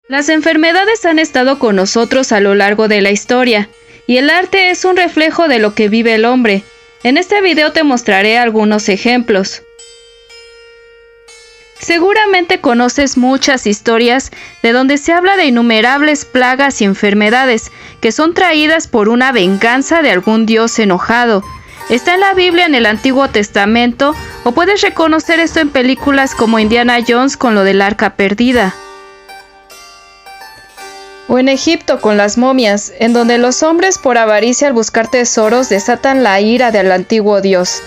Las enfermedades han estado con nosotros a lo largo de la historia, y el arte es un reflejo de lo que vive el hombre. En este video te mostraré algunos ejemplos. Seguramente conoces muchas historias de donde se habla de innumerables plagas y enfermedades que son traídas por una venganza de algún dios enojado. Está en la Biblia en el Antiguo Testamento, o puedes reconocer esto en películas como Indiana Jones con lo del Arca Perdida. O en Egipto con las momias, en donde los hombres por avaricia al buscar tesoros desatan la ira del antiguo dios.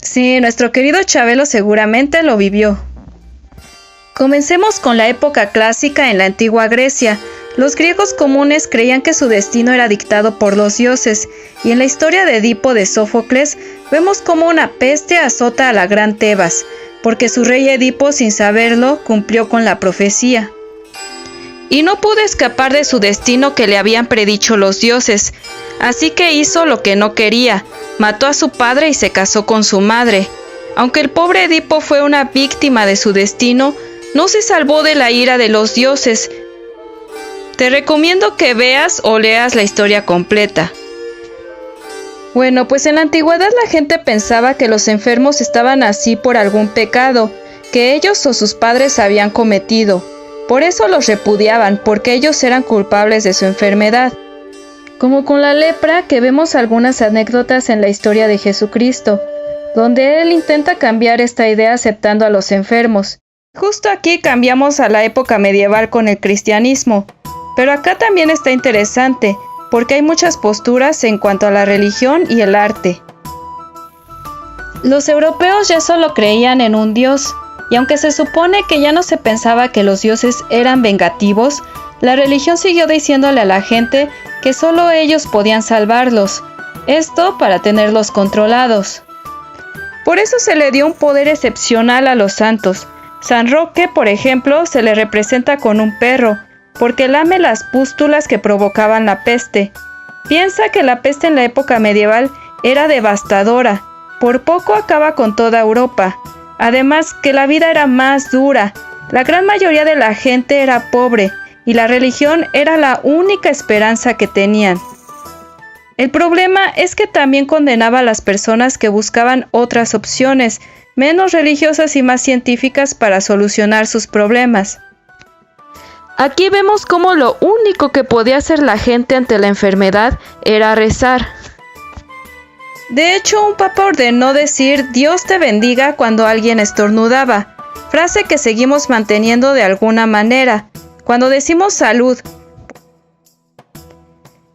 Sí, nuestro querido Chabelo seguramente lo vivió. Comencemos con la época clásica en la antigua Grecia. Los griegos comunes creían que su destino era dictado por los dioses, y en la historia de Edipo de Sófocles vemos cómo una peste azota a la gran Tebas, porque su rey Edipo, sin saberlo, cumplió con la profecía. Y no pudo escapar de su destino que le habían predicho los dioses, así que hizo lo que no quería, mató a su padre y se casó con su madre. Aunque el pobre Edipo fue una víctima de su destino, no se salvó de la ira de los dioses. Te recomiendo que veas o leas la historia completa. Bueno, pues en la antigüedad la gente pensaba que los enfermos estaban así por algún pecado, que ellos o sus padres habían cometido. Por eso los repudiaban, porque ellos eran culpables de su enfermedad. Como con la lepra, que vemos algunas anécdotas en la historia de Jesucristo, donde él intenta cambiar esta idea aceptando a los enfermos. Justo aquí cambiamos a la época medieval con el cristianismo, pero acá también está interesante, porque hay muchas posturas en cuanto a la religión y el arte. Los europeos ya solo creían en un dios, y aunque se supone que ya no se pensaba que los dioses eran vengativos, la religión siguió diciéndole a la gente que solo ellos podían salvarlos, esto para tenerlos controlados. Por eso se le dio un poder excepcional a los santos. San Roque, por ejemplo, se le representa con un perro, porque lame las pústulas que provocaban la peste. Piensa que la peste en la época medieval era devastadora, por poco acaba con toda Europa. Además que la vida era más dura, la gran mayoría de la gente era pobre y la religión era la única esperanza que tenían. El problema es que también condenaba a las personas que buscaban otras opciones, menos religiosas y más científicas para solucionar sus problemas. Aquí vemos cómo lo único que podía hacer la gente ante la enfermedad era rezar. De hecho, un papa ordenó decir Dios te bendiga cuando alguien estornudaba, frase que seguimos manteniendo de alguna manera, cuando decimos salud.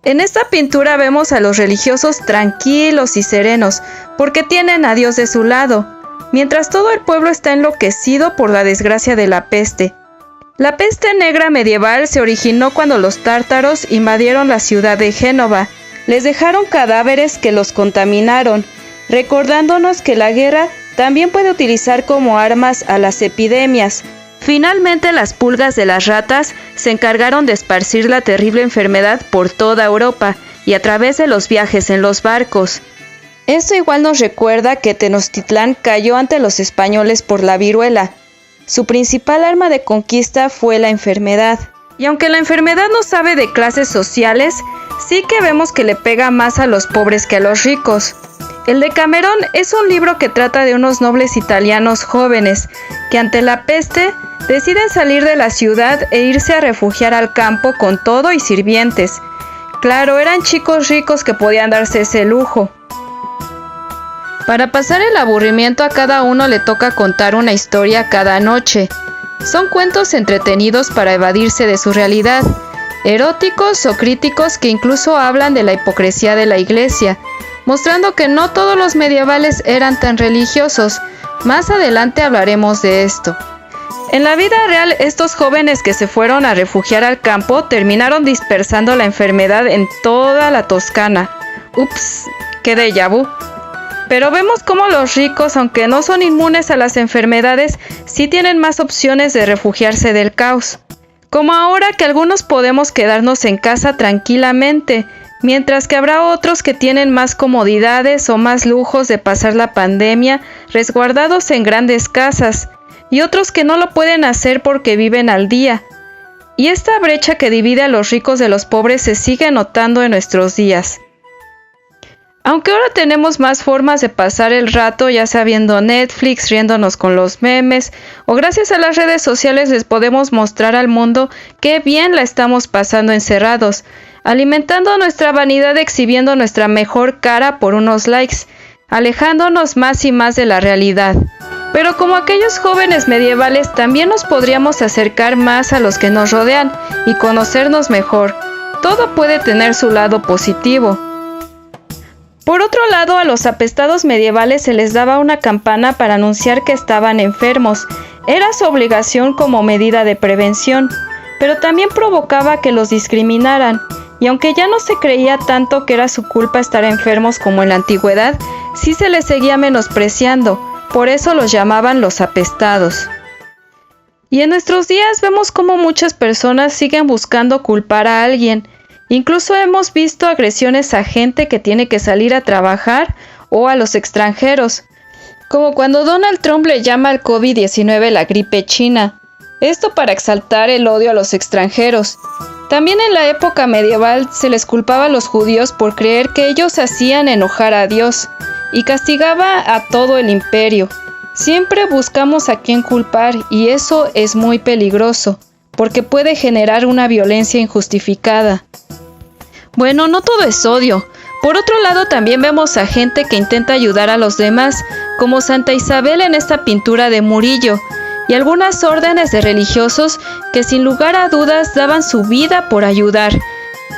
En esta pintura vemos a los religiosos tranquilos y serenos, porque tienen a Dios de su lado, mientras todo el pueblo está enloquecido por la desgracia de la peste. La peste negra medieval se originó cuando los tártaros invadieron la ciudad de Génova. Les dejaron cadáveres que los contaminaron, recordándonos que la guerra también puede utilizar como armas a las epidemias. Finalmente, las pulgas de las ratas se encargaron de esparcir la terrible enfermedad por toda Europa y a través de los viajes en los barcos. Esto igual nos recuerda que Tenochtitlán cayó ante los españoles por la viruela. Su principal arma de conquista fue la enfermedad. Y aunque la enfermedad no sabe de clases sociales, sí que vemos que le pega más a los pobres que a los ricos. El Decamerón es un libro que trata de unos nobles italianos jóvenes que ante la peste deciden salir de la ciudad e irse a refugiar al campo con todo y sirvientes. Claro, eran chicos ricos que podían darse ese lujo. Para pasar el aburrimiento a cada uno le toca contar una historia cada noche. Son cuentos entretenidos para evadirse de su realidad, eróticos o críticos que incluso hablan de la hipocresía de la iglesia, mostrando que no todos los medievales eran tan religiosos. Más adelante hablaremos de esto. En la vida real, estos jóvenes que se fueron a refugiar al campo terminaron dispersando la enfermedad en toda la Toscana. Ups, qué déjà vu. Pero vemos cómo los ricos, aunque no son inmunes a las enfermedades, sí tienen más opciones de refugiarse del caos. Como ahora que algunos podemos quedarnos en casa tranquilamente, mientras que habrá otros que tienen más comodidades o más lujos de pasar la pandemia resguardados en grandes casas. y otros que no lo pueden hacer porque viven al día. Y esta brecha que divide a los ricos de los pobres se sigue notando en nuestros días. Aunque ahora tenemos más formas de pasar el rato, ya sea viendo Netflix, riéndonos con los memes, o gracias a las redes sociales les podemos mostrar al mundo qué bien la estamos pasando encerrados, alimentando nuestra vanidad exhibiendo nuestra mejor cara por unos likes, alejándonos más y más de la realidad. Pero como aquellos jóvenes medievales también nos podríamos acercar más a los que nos rodean y conocernos mejor. Todo puede tener su lado positivo. Por otro lado, a los apestados medievales se les daba una campana para anunciar que estaban enfermos. Era su obligación como medida de prevención, pero también provocaba que los discriminaran. Y aunque ya no se creía tanto que era su culpa estar enfermos como en la antigüedad, sí se les seguía menospreciando, por eso los llamaban los apestados. Y en nuestros días vemos cómo muchas personas siguen buscando culpar a alguien. Incluso hemos visto agresiones a gente que tiene que salir a trabajar o a los extranjeros, como cuando Donald Trump le llama al COVID-19 la gripe china. Esto para exaltar el odio a los extranjeros. También en la época medieval se les culpaba a los judíos por creer que ellos hacían enojar a Dios y castigaba a todo el imperio. Siempre buscamos a quién culpar y eso es muy peligroso, porque puede generar una violencia injustificada. Bueno, no todo es odio. Por otro lado, también vemos a gente que intenta ayudar a los demás, como Santa Isabel en esta pintura de Murillo, y algunas órdenes de religiosos que sin lugar a dudas daban su vida por ayudar.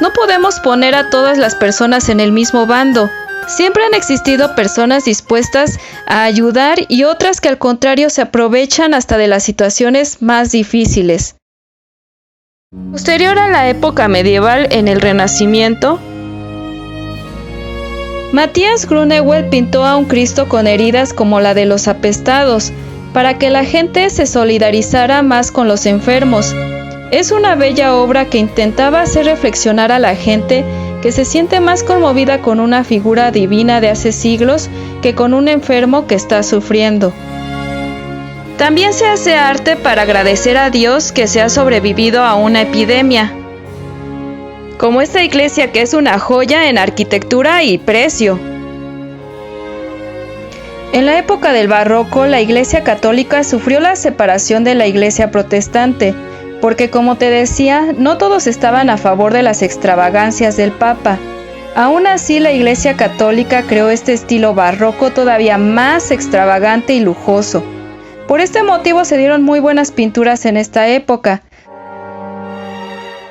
No podemos poner a todas las personas en el mismo bando. Siempre han existido personas dispuestas a ayudar y otras que al contrario se aprovechan hasta de las situaciones más difíciles. Posterior a la época medieval, en el Renacimiento, Matías Grunewald pintó a un Cristo con heridas como la de los apestados, para que la gente se solidarizara más con los enfermos. Es una bella obra que intentaba hacer reflexionar a la gente que se siente más conmovida con una figura divina de hace siglos que con un enfermo que está sufriendo. También se hace arte para agradecer a Dios que se ha sobrevivido a una epidemia, como esta iglesia que es una joya en arquitectura y precio. En la época del Barroco, la Iglesia Católica sufrió la separación de la Iglesia Protestante, porque como te decía, no todos estaban a favor de las extravagancias del Papa. Aún así, la Iglesia Católica creó este estilo barroco todavía más extravagante y lujoso. Por este motivo se dieron muy buenas pinturas en esta época.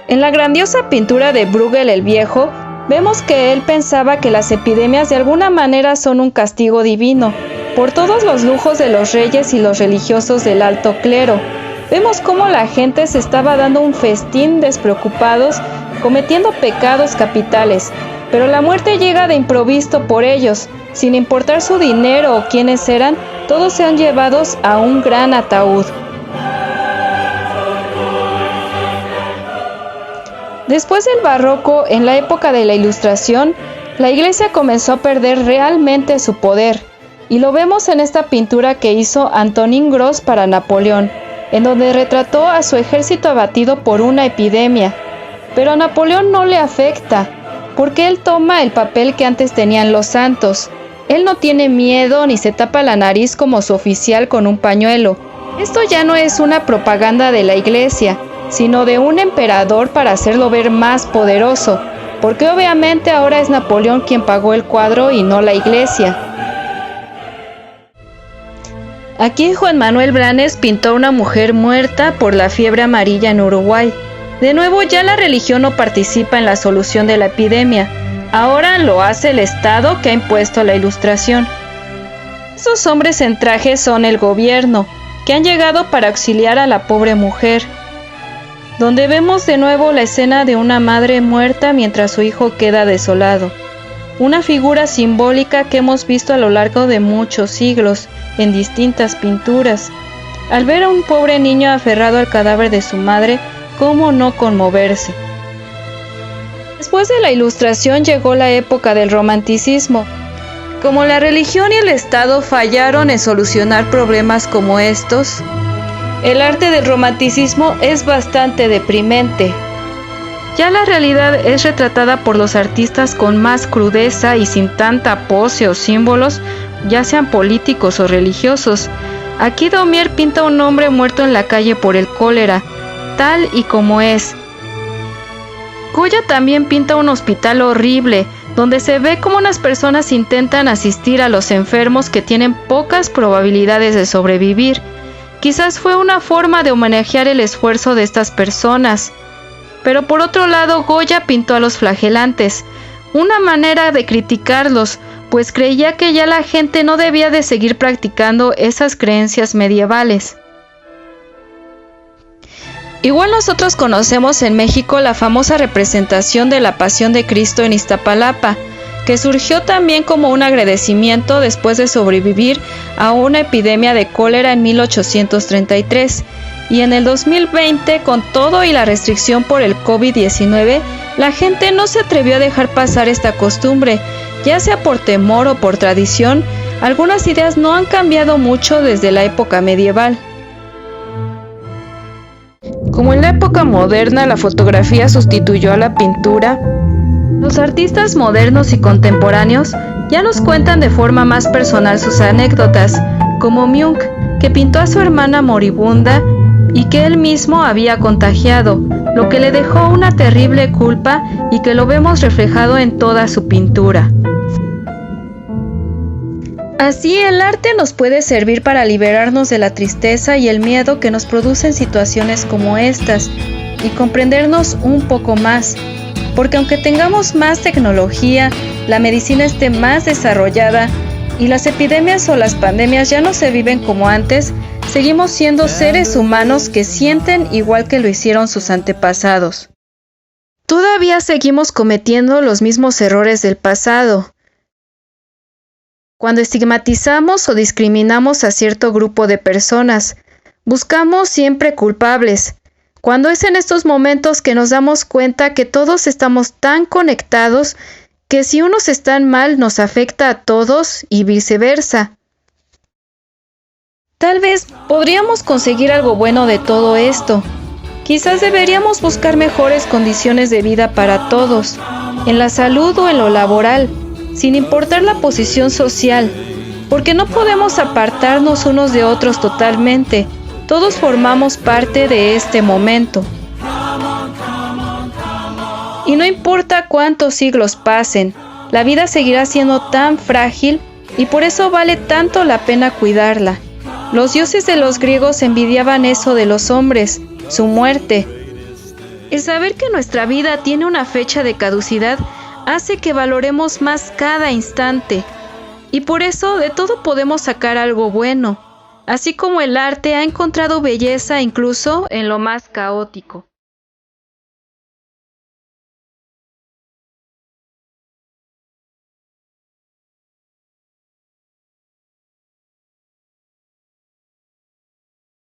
En la grandiosa pintura de Bruegel el Viejo, vemos que él pensaba que las epidemias de alguna manera son un castigo divino, por todos los lujos de los reyes y los religiosos del alto clero. Vemos cómo la gente se estaba dando un festín despreocupados, cometiendo pecados capitales, pero la muerte llega de improviso por ellos. Sin importar su dinero o quiénes eran, todos sean llevados a un gran ataúd. Después del Barroco, en la época de la Ilustración, la Iglesia comenzó a perder realmente su poder, y lo vemos en esta pintura que hizo Antonin Gros para Napoleón, en donde retrató a su ejército abatido por una epidemia. Pero a Napoleón no le afecta, porque él toma el papel que antes tenían los santos. Él no tiene miedo ni se tapa la nariz como su oficial con un pañuelo. Esto ya no es una propaganda de la Iglesia, sino de un emperador para hacerlo ver más poderoso, porque obviamente ahora es Napoleón quien pagó el cuadro y no la Iglesia. Aquí Juan Manuel Blanes pintó a una mujer muerta por la fiebre amarilla en Uruguay. De nuevo, ya la religión no participa en la solución de la epidemia. Ahora lo hace el Estado que ha impuesto la Ilustración. Esos hombres en traje son el gobierno, que han llegado para auxiliar a la pobre mujer. Donde vemos de nuevo la escena de una madre muerta mientras su hijo queda desolado. Una figura simbólica que hemos visto a lo largo de muchos siglos en distintas pinturas. Al ver a un pobre niño aferrado al cadáver de su madre, ¿cómo no conmoverse? Después de la Ilustración llegó la época del Romanticismo. Como la religión y el Estado fallaron en solucionar problemas como estos, El arte del romanticismo es bastante deprimente. Ya la realidad es retratada por los artistas con más crudeza y sin tanta pose o símbolos, ya sean políticos o religiosos. Aquí Daumier pinta a un hombre muerto en la calle por el cólera, tal y como es. Goya también pinta un hospital horrible, donde se ve cómo unas personas intentan asistir a los enfermos que tienen pocas probabilidades de sobrevivir. Quizás fue una forma de homenajear el esfuerzo de estas personas. Pero por otro lado, Goya pintó a los flagelantes, una manera de criticarlos, pues creía que ya la gente no debía de seguir practicando esas creencias medievales. Igual nosotros conocemos en México la famosa representación de la Pasión de Cristo en Iztapalapa, que surgió también como un agradecimiento después de sobrevivir a una epidemia de cólera en 1833. Y en el 2020, con todo y la restricción por el COVID-19, la gente no se atrevió a dejar pasar esta costumbre, ya sea por temor o por tradición. Algunas ideas no han cambiado mucho desde la época medieval. Como en la época moderna la fotografía sustituyó a la pintura, los artistas modernos y contemporáneos ya nos cuentan de forma más personal sus anécdotas, como Munch, que pintó a su hermana moribunda y que él mismo había contagiado, lo que le dejó una terrible culpa y que lo vemos reflejado en toda su pintura. Así, el arte nos puede servir para liberarnos de la tristeza y el miedo que nos producen situaciones como estas y comprendernos un poco más, porque aunque tengamos más tecnología, la medicina esté más desarrollada y las epidemias o las pandemias ya no se viven como antes, seguimos siendo seres humanos que sienten igual que lo hicieron sus antepasados. Todavía seguimos cometiendo los mismos errores del pasado. Cuando estigmatizamos o discriminamos a cierto grupo de personas, buscamos siempre culpables, cuando es en estos momentos que nos damos cuenta que todos estamos tan conectados que si unos están mal nos afecta a todos y viceversa. Tal vez podríamos conseguir algo bueno de todo esto. Quizás deberíamos buscar mejores condiciones de vida para todos, en la salud o en lo laboral, sin importar la posición social, porque no podemos apartarnos unos de otros totalmente. Todos formamos parte de este momento. Y no importa cuántos siglos pasen, la vida seguirá siendo tan frágil y por eso vale tanto la pena cuidarla. Los dioses de los griegos envidiaban eso de los hombres, su muerte. El saber que nuestra vida tiene una fecha de caducidad hace que valoremos más cada instante. Y por eso de todo podemos sacar algo bueno, así como el arte ha encontrado belleza incluso en lo más caótico.